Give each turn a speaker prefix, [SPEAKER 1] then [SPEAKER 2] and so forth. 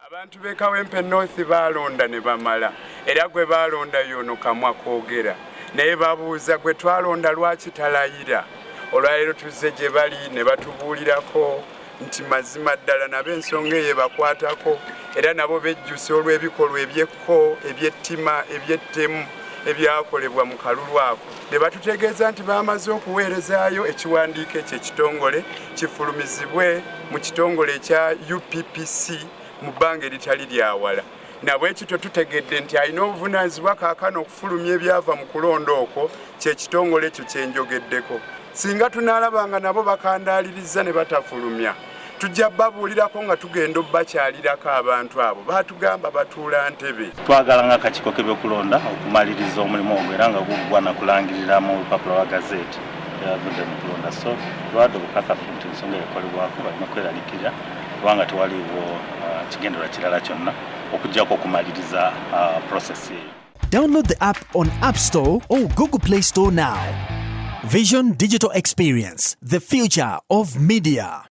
[SPEAKER 1] Abantu b'e Kawempe North balonda ne bamala era gwe balonda yono kamwa koogera naye babuuza gwe twalonda lwaki talayira. Olwaleero tuzze gye bali ne batubuulirako nti mazima ddala nabo ensonga eyo bakwatako era nabo bejjusa olw'ebikolwa ebyekko ebyettima ebyettemu ebyakolebwa mu kalulu ako. Ne batutegeeza nti bamaze okuweerezaayo ekiwandiiko ekyo ekitongole kifulumizibwe mu kitongole ekya UPPC mu bbanga eritali lyawala. Nabwekityo tutegedde nti alina obuvunaanyizibwa kaakano okufulumya ebyava mu kulonda okwo kyekitongole ekyo kyenjogeddeko. Singa tunaalabanga nabo bakandaaliriza ne batafulumya tujja babuulirako nga tugenda obbakyalirako abantu abo baatugamba batuula Ntebe.
[SPEAKER 2] Twagala ng'akakiiko k'ebyokulonda okumaliriza omulimu ogwo era nga guggwa na kulangirira mu lupapula lwa gazeeti eyavudde mu kulonda. So lwadde obukakafu nti ensonga eyakolebwako balina kweraliikirira kubanga tewaliwo kigendererwa kirala kyonna okuggyako okumaliriza process eyo.
[SPEAKER 3] Download the app on App Store or Google Play Store now. Vision Digital Experience, the future of media.